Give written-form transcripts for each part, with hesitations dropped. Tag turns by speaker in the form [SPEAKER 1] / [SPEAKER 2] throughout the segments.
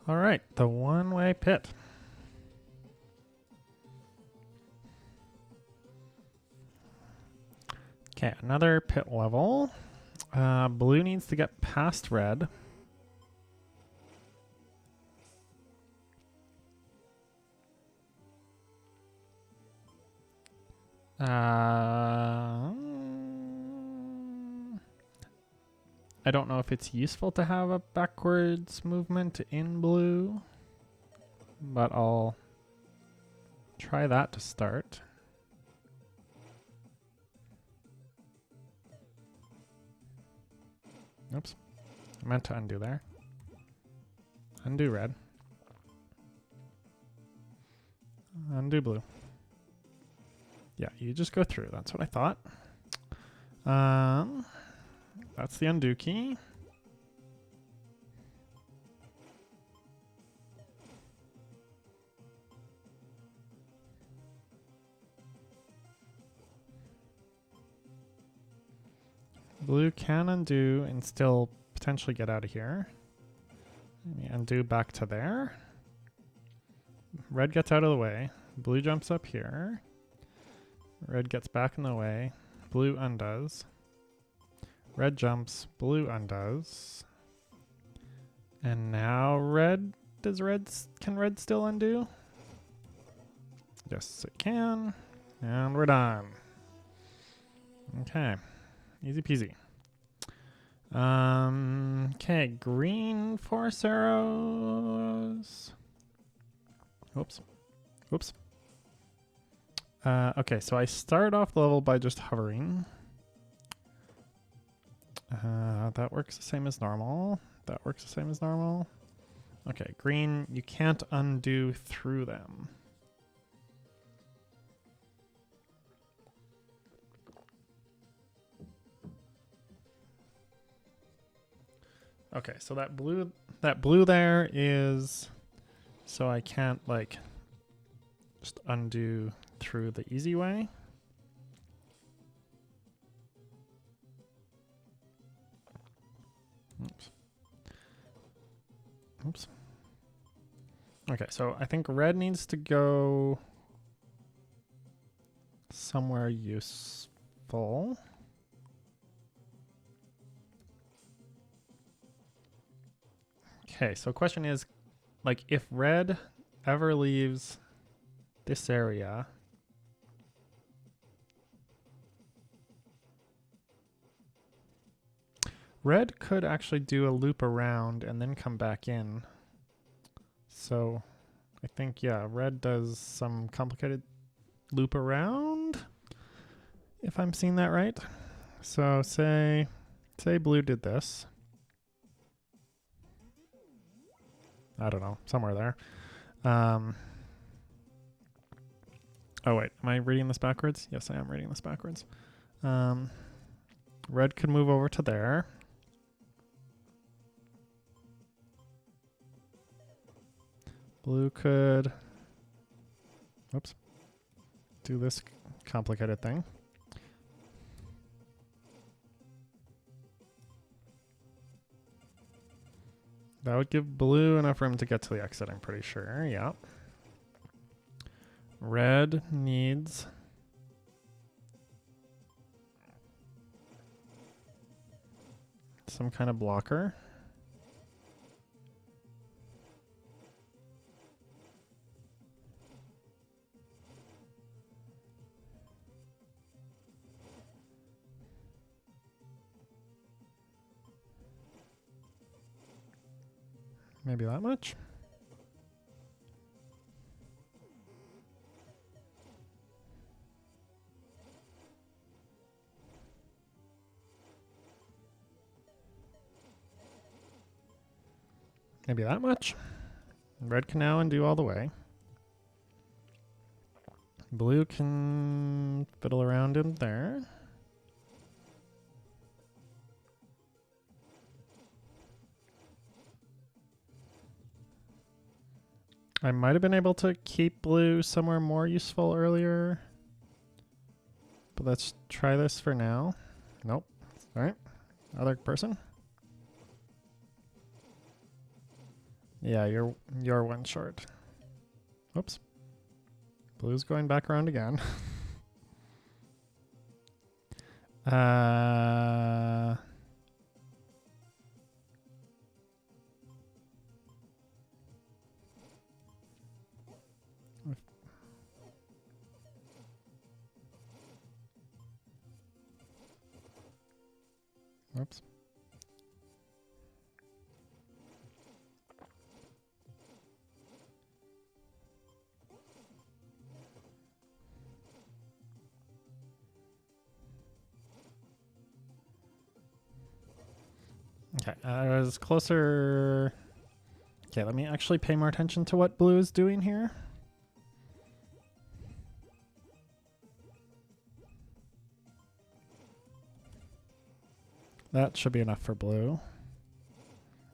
[SPEAKER 1] All right, the one-way pit. Okay, another pit level. Blue needs to get past red. I don't know if it's useful to have a backwards movement in blue, but I'll try that to start. Oops. I meant to undo there. Undo red. Undo blue. Yeah, you just go through. That's what I thought. That's the undo key. Blue can undo and still potentially get out of here. Let me undo back to there. Red gets out of the way. Blue jumps up here. Red gets back in the way. Blue undoes. Red jumps. Blue undoes. And now red. Can red still undo? Yes, it can. And we're done. Okay. Easy peasy. Okay, green force arrows. Oops. Oops. Okay, so I start off the level by just hovering. That works the same as normal. That works the same as normal. Okay, green, you can't undo through them. Okay, so that blue there is so I can't like just undo through the easy way. Oops. Oops. Okay, so I think red needs to go somewhere useful. Okay, so question is, like, if red ever leaves this area, red could actually do a loop around and then come back in. So I think, yeah, red does some complicated loop around, if I'm seeing that right. So say blue did this. I don't know, somewhere there. Oh wait, am I reading this backwards? Yes, I am reading this backwards. Red could move over to there. Blue could, oops, do this complicated thing. That would give blue enough room to get to the exit, I'm pretty sure. Yeah. Red needs some kind of blocker. Maybe that much. Maybe that much. Red can now undo all the way. Blue can fiddle around in there. I might have been able to keep blue somewhere more useful earlier. But let's try this for now. Nope. All right. Other person. Yeah, you're one short. Whoops. Blue's going back around again. Whoops. Okay, I was closer. Okay, let me actually pay more attention to what blue is doing here. That should be enough for blue.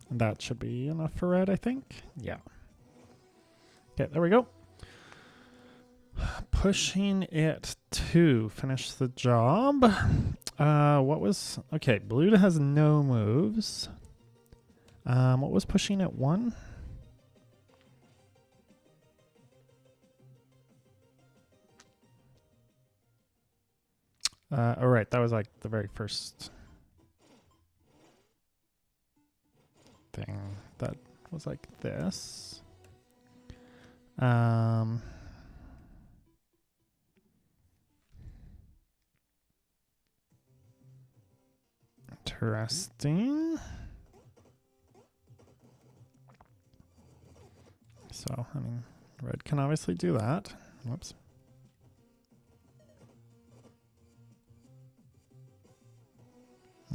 [SPEAKER 1] And that should be enough for red, I think. Yeah. Okay, there we go. Pushing it to finish the job. What was... Okay, blue has no moves. What was pushing at 1? Oh, right, that was like the very first thing that was like this. Interesting. So, I mean, red can obviously do that. Whoops.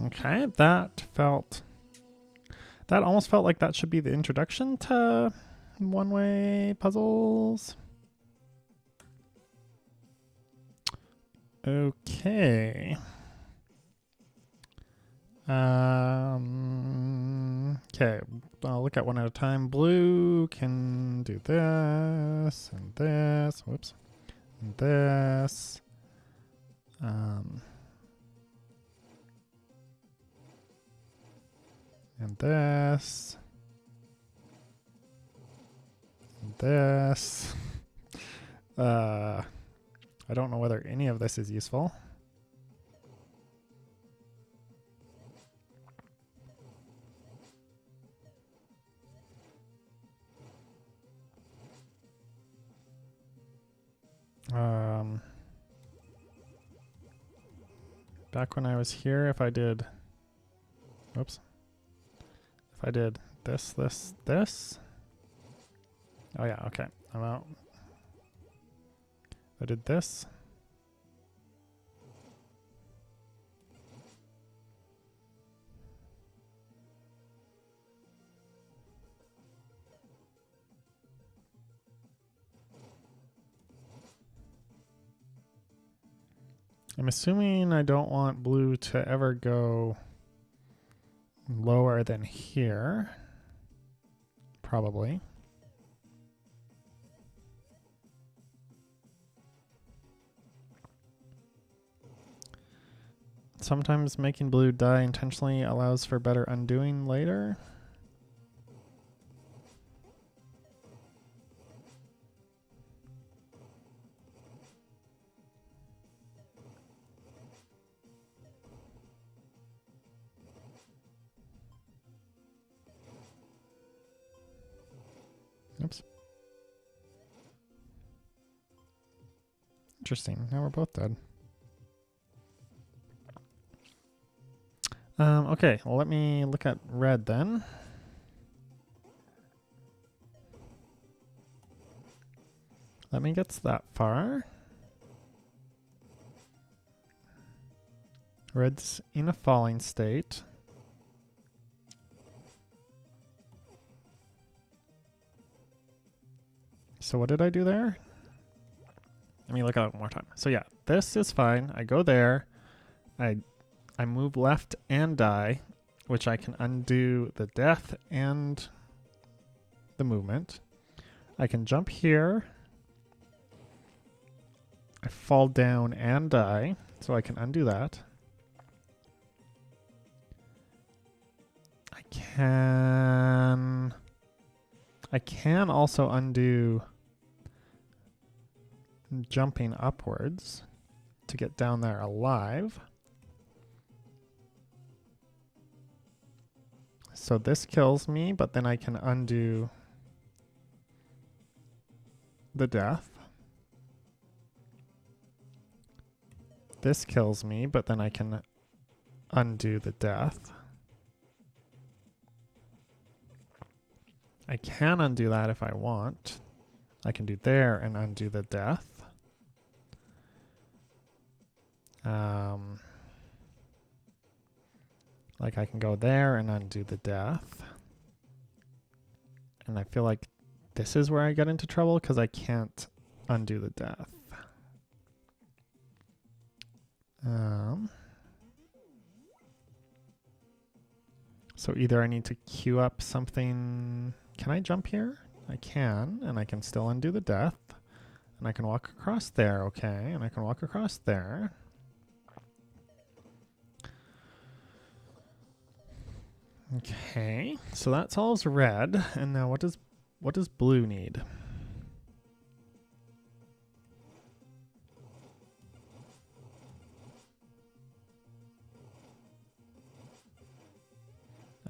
[SPEAKER 1] Okay, that almost felt like that should be the introduction to one-way puzzles. Okay. Okay, I'll look at one at a time. Blue can do this and this. Whoops. And this. And this. And this. I don't know whether any of this is useful. Back when I was here, if I did, whoops, if I did this, this. Oh yeah, okay, I'm out. I did this. I'm assuming I don't want blue to ever go lower than here. Probably. Sometimes making blue die intentionally allows for better undoing later. Oops. Interesting. Now we're both dead. Okay, well, let me look at red then. Let me get that far. Red's in a falling state. So what did I do there? Let me look at it one more time. So yeah, this is fine. I go there. I move left and die, which I can undo the death and the movement. I can jump here. I fall down and die, so I can undo that. I can I can also undo jumping upwards to get down there alive. So this kills me, but then I can undo the death. This kills me, but then I can undo the death. I can undo that if I want. I can do there and undo the death. Like I can go there and undo the death. And I feel like this is where I get into trouble because I can't undo the death. So either I need to queue up something. Can I jump here? I can, and I can still undo the death. And I can walk across there, okay, and I can walk across there. Okay, so that solves red, and now what does blue need?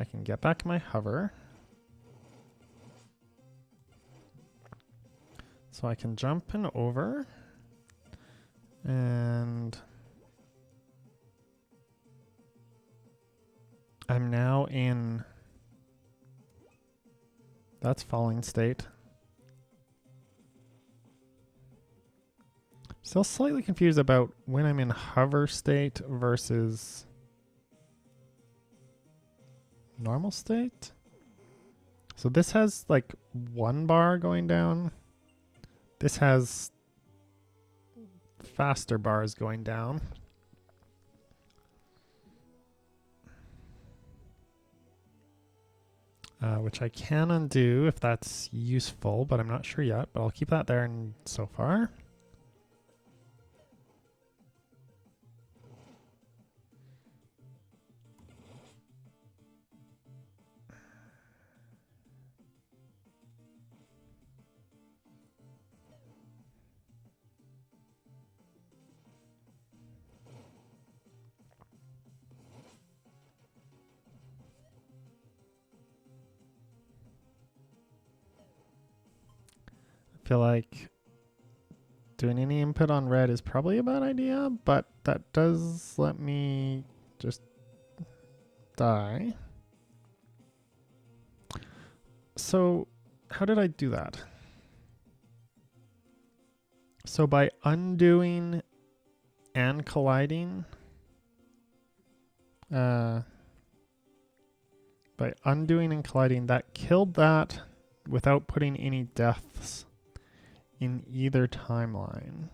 [SPEAKER 1] I can get back my hover. So I can jump and over. And I'm now in, that's falling state. Still slightly confused about when I'm in hover state versus normal state. So this has like one bar going down. This has faster bars going down. Which I can undo if that's useful, but I'm not sure yet. But I'll keep that there so far. I feel like doing any input on red is probably a bad idea, but that does let me just die. So how did I do that? So by undoing and colliding, that killed that without putting any deaths in either timeline,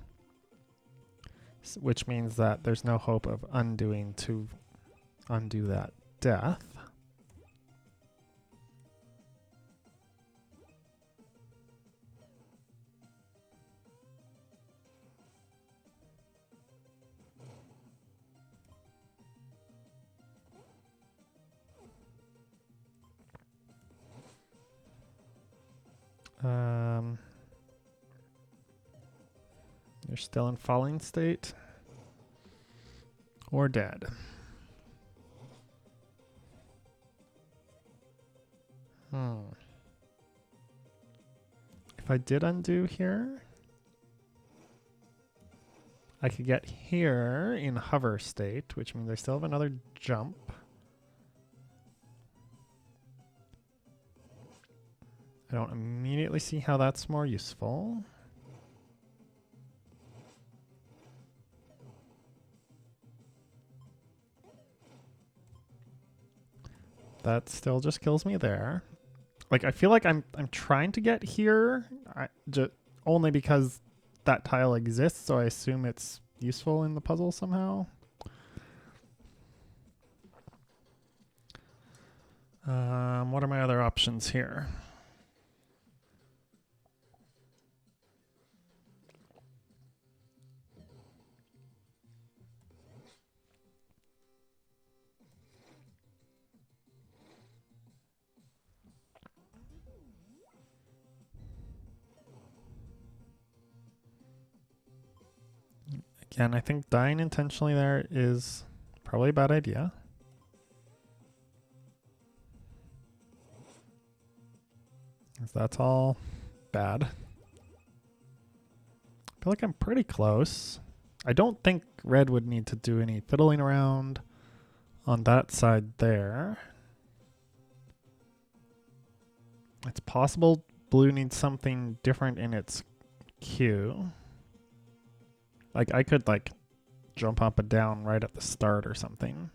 [SPEAKER 1] which means that there's no hope of undoing to undo that death. You're still in falling state or dead. If I did undo here, I could get here in hover state, which means I still have another jump. I don't immediately see how that's more useful. That still just kills me there. Like I feel like I'm trying to get here, only because that tile exists, so I assume it's useful in the puzzle somehow. What are my other options here? Again, I think dying intentionally there is probably a bad idea. That's all bad. I feel like I'm pretty close. I don't think red would need to do any fiddling around on that side there. It's possible blue needs something different in its queue. Like I could like jump up and down right at the start or something.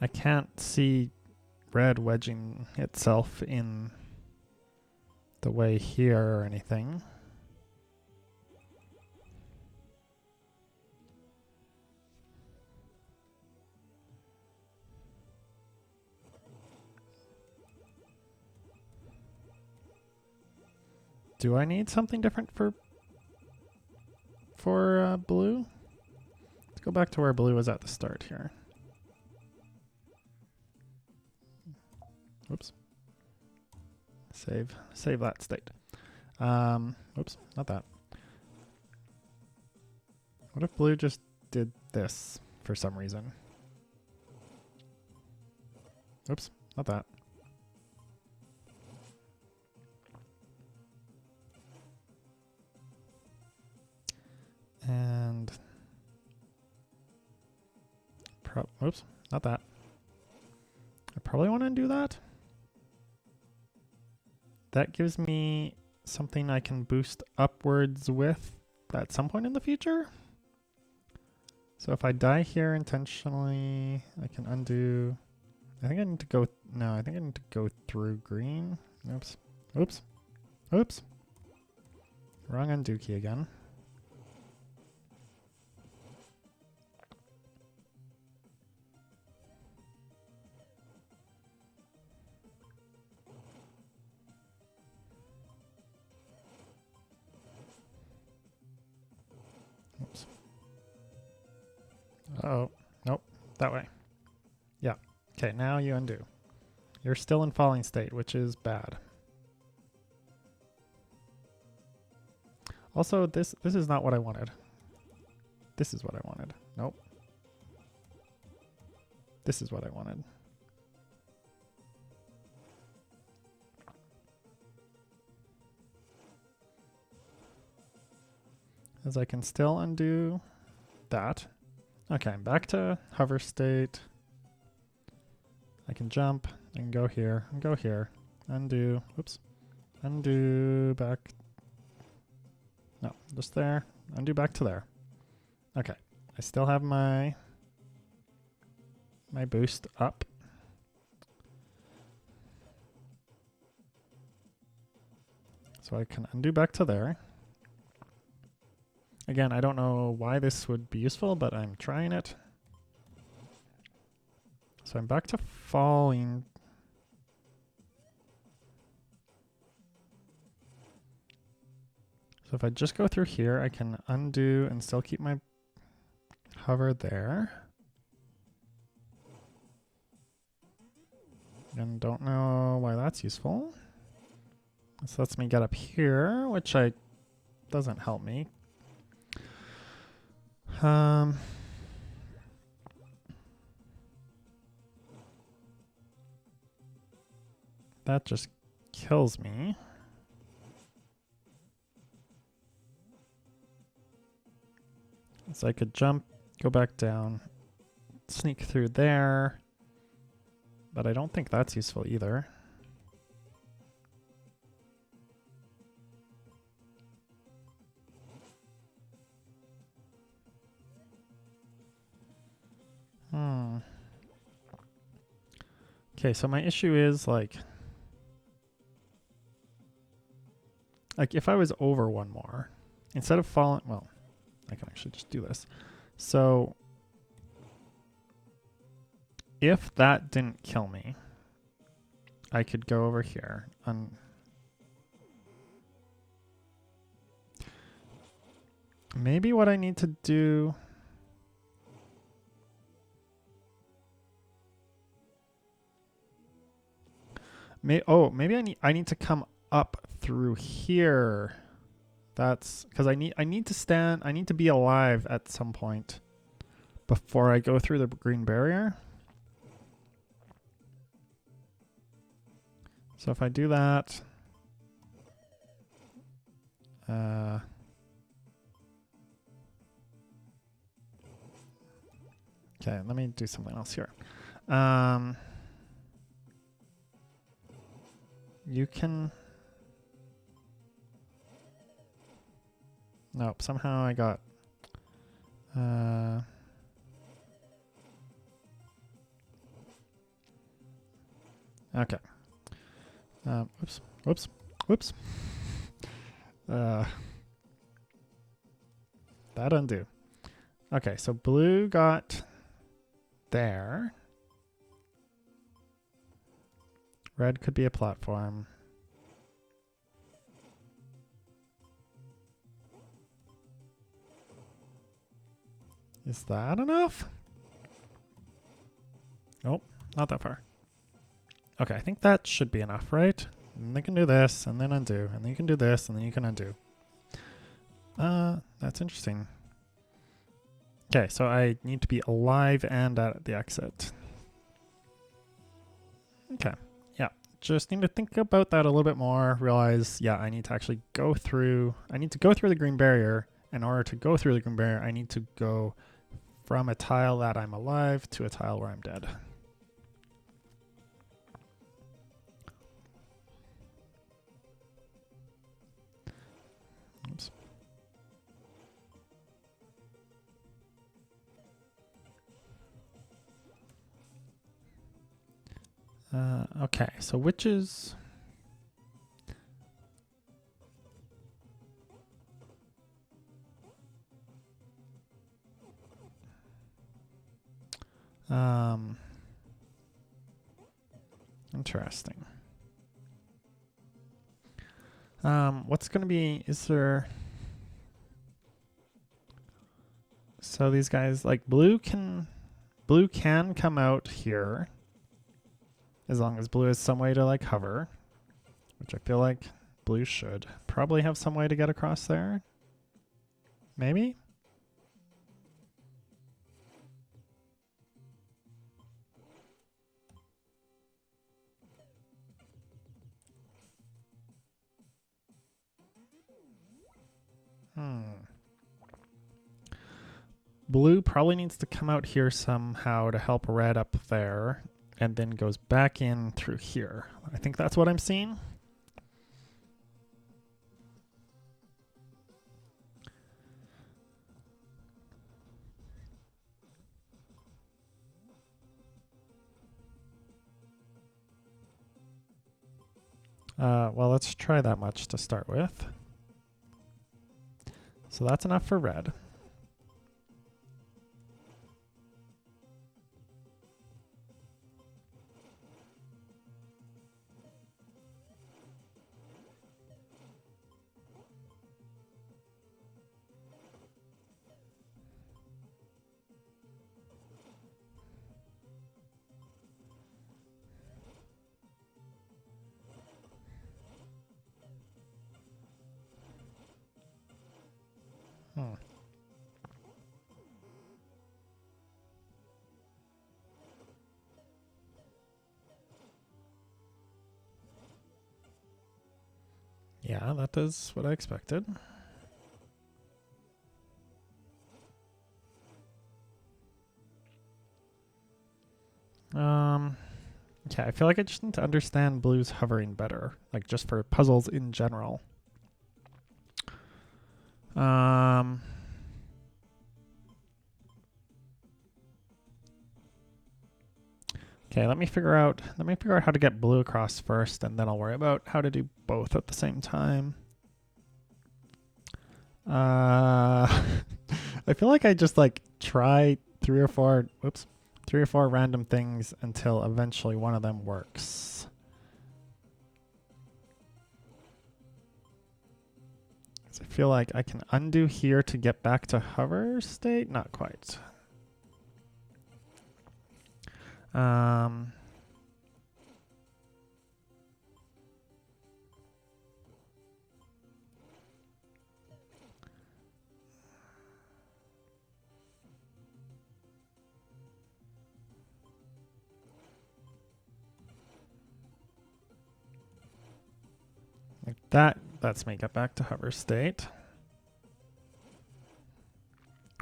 [SPEAKER 1] I can't see red wedging itself in the way here or anything. Do I need something different for blue? Let's go back to where blue was at the start here. Oops. Save that state. Oops, not that. What if blue just did this for some reason? Oops, not that. And oops, not that. I probably want to undo that. That gives me something I can boost upwards with at some point in the future. So if I die here intentionally, I can undo. I think I need to go. No, I think I need to go through green. Oops. Oops. Oops. Wrong undo key again. Oops. Uh-oh. Nope. That way. Yeah. Okay, now you undo. You're still in falling state, which is bad. Also, this is not what I wanted. This is what I wanted. Nope. This is what I wanted. As I can still undo that. Okay, I'm back to hover state. I can jump and go here and go here. Undo. Oops. Undo back. No, just there. Undo back to there. Okay. I still have my boost up. So I can undo back to there. Again, I don't know why this would be useful, but I'm trying it. So I'm back to falling. So if I just go through here, I can undo and still keep my hover there. And don't know why that's useful. This lets me get up here, which doesn't help me. That just kills me. So I could jump, go back down, sneak through there, but I don't think that's useful either. Okay, so my issue is like if I was over one more, instead of falling, well, I can actually just do this. So if that didn't kill me, I could go over here. Maybe what I need to do... Maybe I need to come up through here. That's because I need to be alive at some point before I go through the green barrier. So if I do that, okay, let me do something else here. You can... Nope, somehow I got... Okay. Whoops. That undo. Okay, so blue got there. Red could be a platform. Is that enough? Nope, not that far. Okay, I think that should be enough, right? And they can do this, and then undo, and then you can do this, and then you can undo. That's interesting. Okay, so I need to be alive and at the exit. Okay, yeah. Just need to think about that a little bit more. Realize, yeah, I need to actually go through... I need to go through the green barrier. In order to go through the green barrier, I need to go from a tile that I'm alive to a tile where I'm dead. Oops. Okay, so which is... Interesting. What's going to be... Is there... So these guys, like blue can come out here as long as blue has some way to like hover, which I feel like blue should probably have some way to get across there. Maybe? Blue probably needs to come out here somehow to help red up there, and then goes back in through here. I think that's what I'm seeing. Well, let's try that much to start with. So that's enough for red. Yeah, that is what I expected. Okay, I feel like I just need to understand blue's hovering better, like just for puzzles in general. Okay, let me figure out how to get blue across first, and then I'll worry about how to do both at the same time. I feel like I just like try three or four random things until eventually one of them works. I feel like I can undo here to get back to hover state. Not quite. Like that. Let's make it back to hover state.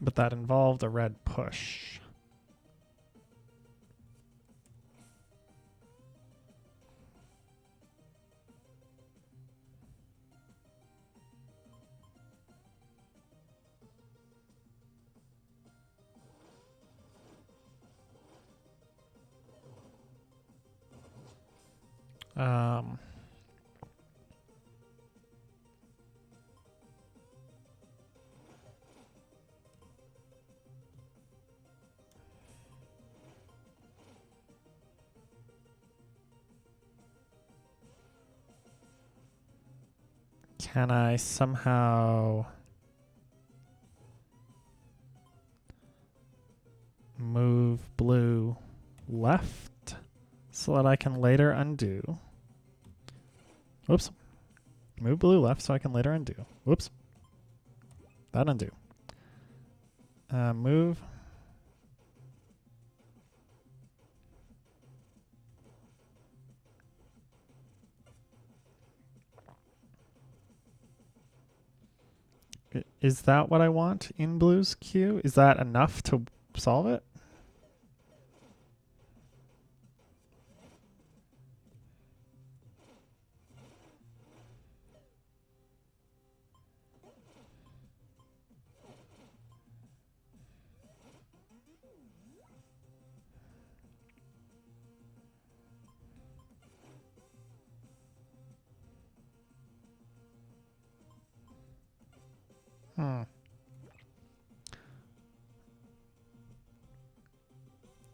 [SPEAKER 1] But that involved a red push. Can I somehow move blue left so that I can later undo? Whoops. Move blue left so I can later undo. Whoops. That undo. Move. Is that what I want in blue's queue? Is that enough to solve it?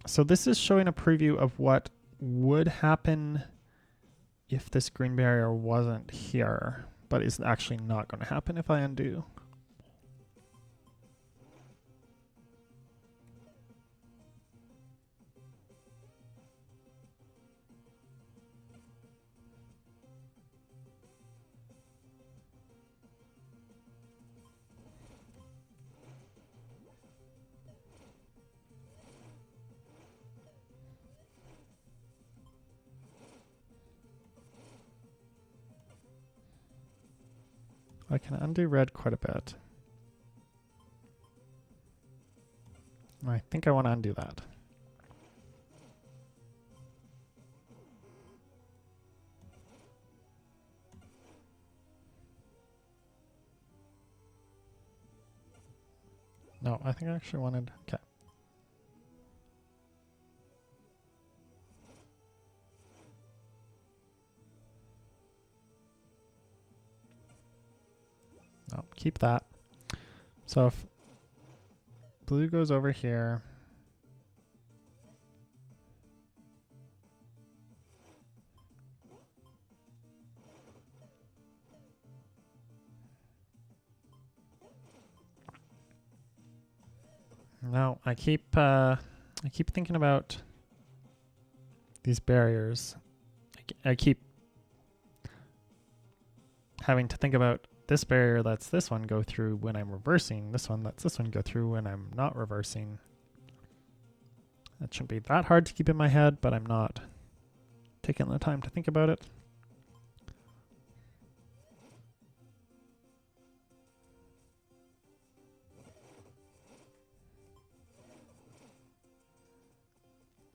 [SPEAKER 1] So this is showing a preview of what would happen if this green barrier wasn't here, but is actually not going to happen if I undo. I can undo red quite a bit. I think I want to undo that. No, I think I actually wanted, okay. No, keep that. So if blue goes over here, no, I keep thinking about these barriers. I keep having to think about this barrier lets this one go through when I'm reversing. This one lets this one go through when I'm not reversing. That shouldn't be that hard to keep in my head, but I'm not taking the time to think about it.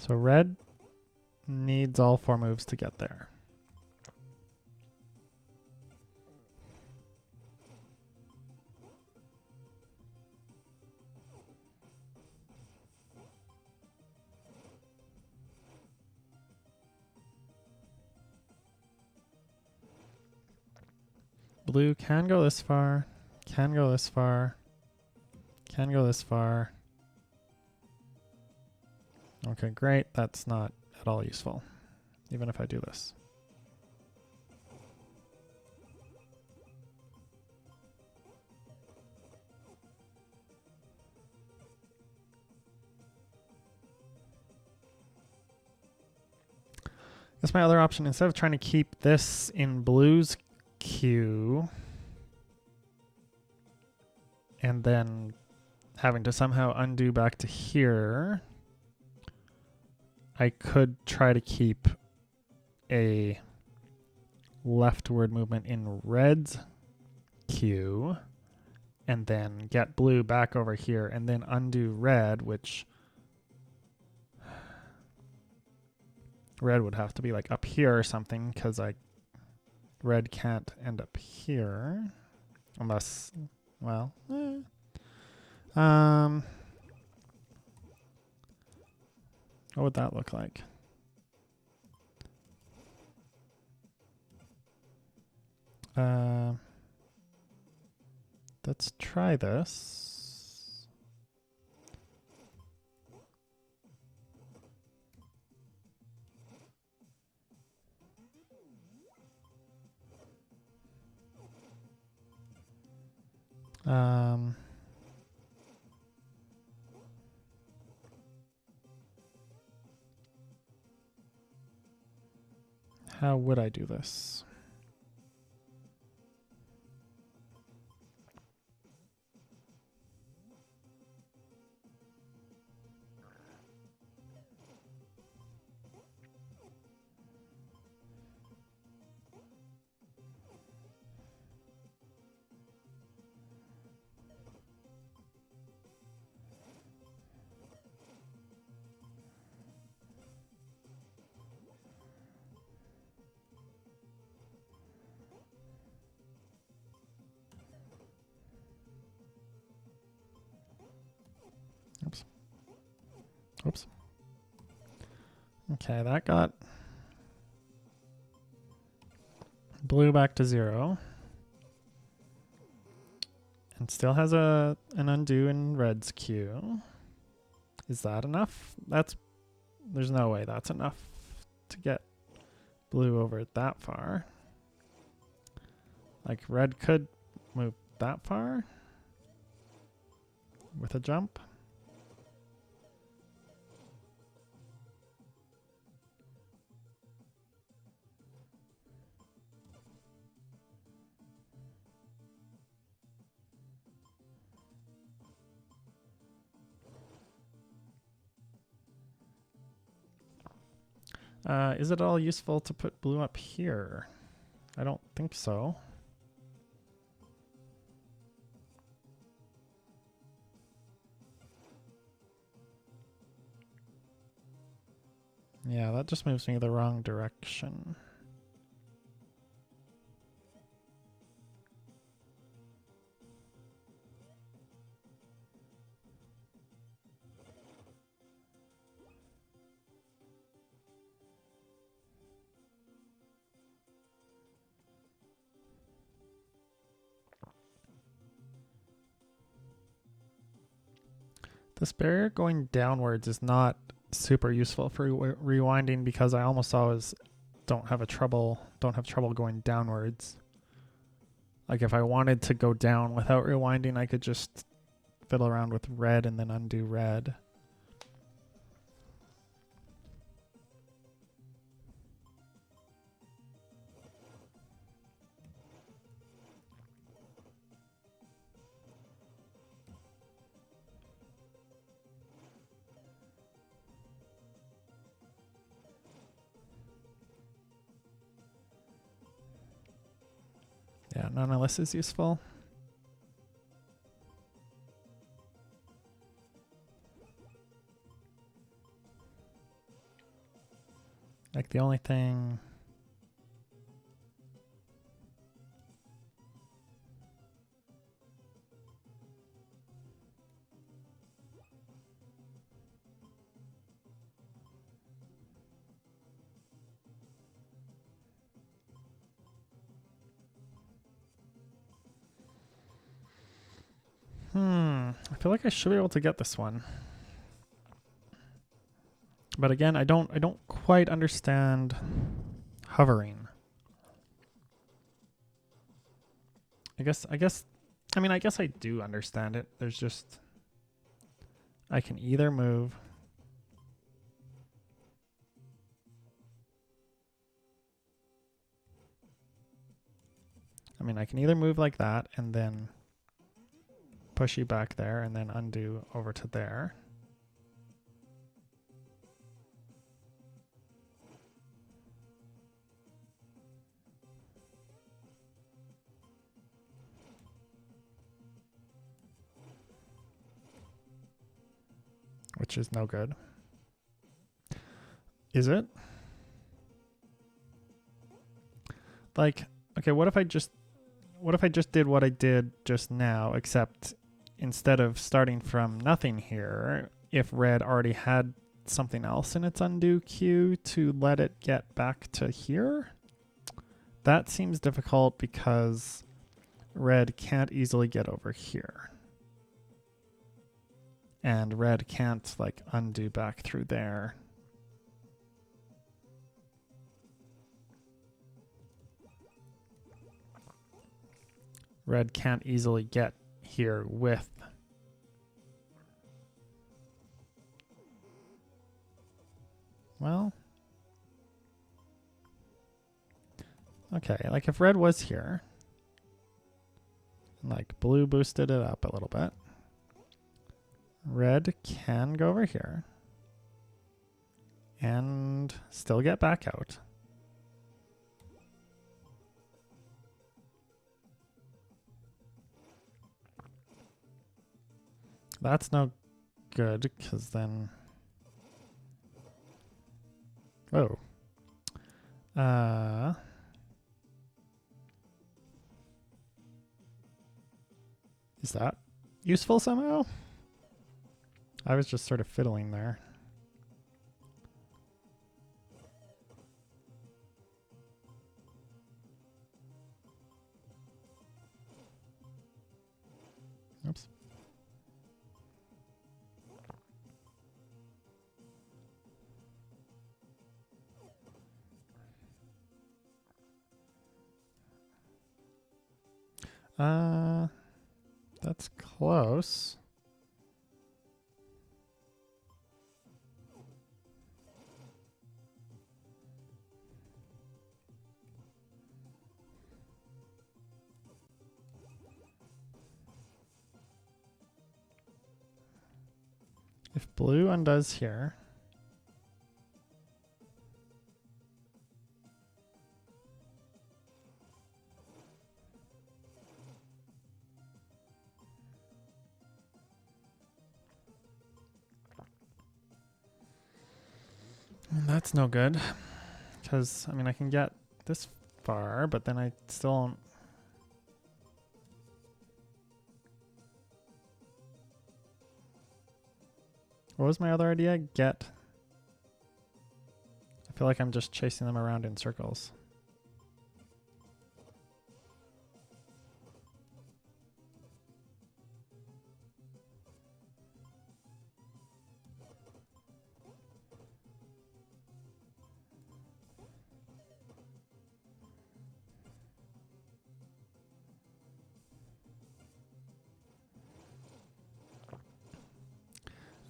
[SPEAKER 1] So red needs all 4 moves to get there. Blue can go this far, can go this far, can go this far. Okay, great. That's not at all useful, even if I do this. That's my other option. Instead of trying to keep this in blue's queue and then having to somehow undo back to here, I could try to keep a leftward movement in red's queue and then get blue back over here and then undo red, which red would have to be like up here or something because red can't end up here unless, well, what would that look like? Let's try this. How would I do this? Oops. Oops. Okay, that got blue back to 0. And still has an undo in red's queue. Is that enough? There's no way that's enough to get blue over that far. Like red could move that far with a jump. Is it all useful to put blue up here? I don't think so. Yeah, that just moves me the wrong direction. This barrier going downwards is not super useful for rewinding because I almost always don't have trouble going downwards. Like if I wanted to go down without rewinding, I could just fiddle around with red and then undo red. Yeah, none of this is useful. Like the only thing... I feel like I should be able to get this one. But again, I don't quite understand hovering. I guess I do understand it. There's just I can either move I mean, I can either move like that and then push you back there and then undo over to there. Which is no good. Is it? Like, okay, what if I just did what I did just now, except instead of starting from nothing here, if red already had something else in its undo queue to let it get back to here? That seems difficult because red can't easily get over here. And red can't like undo back through there. Red can't easily get here with. Well, okay, like if red was here, and like blue boosted it up a little bit, red can go over here and still get back out. That's no good, because then... Whoa. Is that useful somehow? I was just sort of fiddling there. Oops. That's close. If blue undoes here, that's no good, because, I mean, I can get this far, but then I still don't... What was my other idea? Get... I feel like I'm just chasing them around in circles.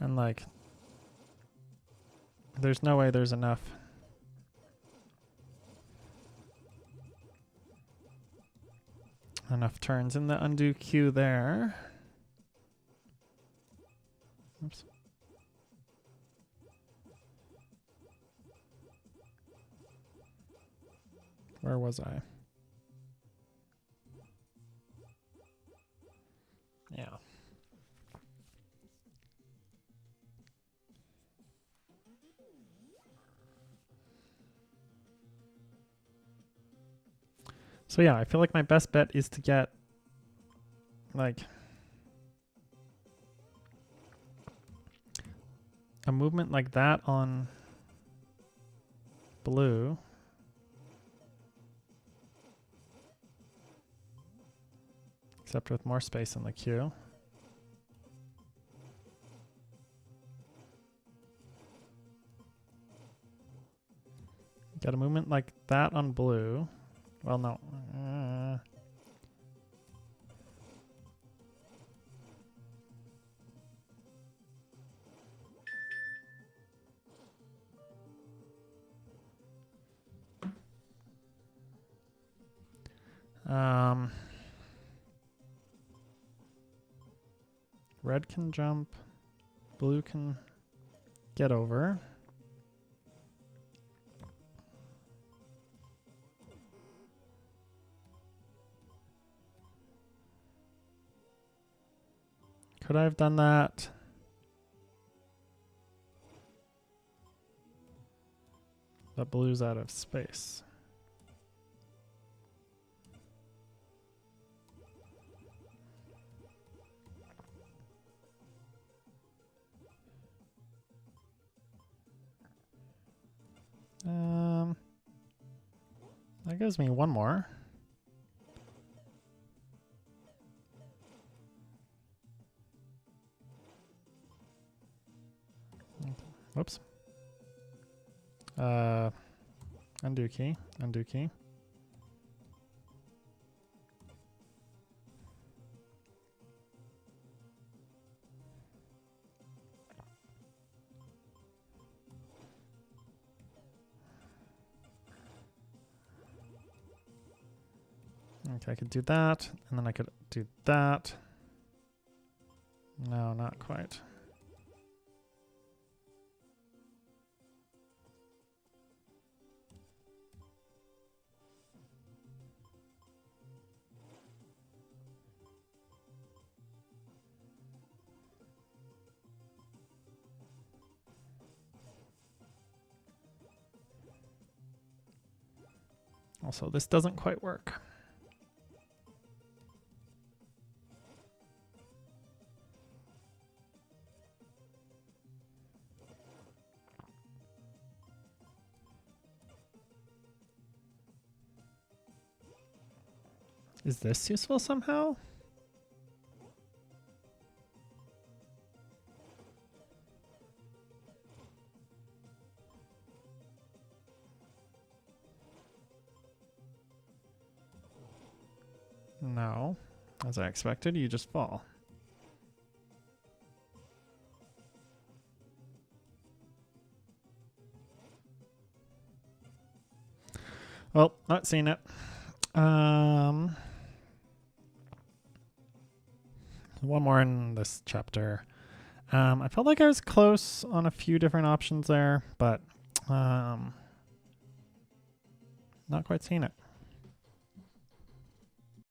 [SPEAKER 1] And like, there's no way there's enough. Enough turns in the undo queue there. Oops. Where was I? Yeah. So yeah, I feel like my best bet is to get like a movement like that on blue. Except with more space in the queue. Get a movement like that on blue. Well, no. Red can jump. Blue can get over. Could I have done that? But blue's out of space. That gives me one more. Whoops. Undo key, undo key. Okay, I could do that, and then I could do that. No, not quite. Also, this doesn't quite work. Is this useful somehow? No. As I expected, you just fall. Well, not seeing it. One more in this chapter. I felt like I was close on a few different options there, but not quite seeing it.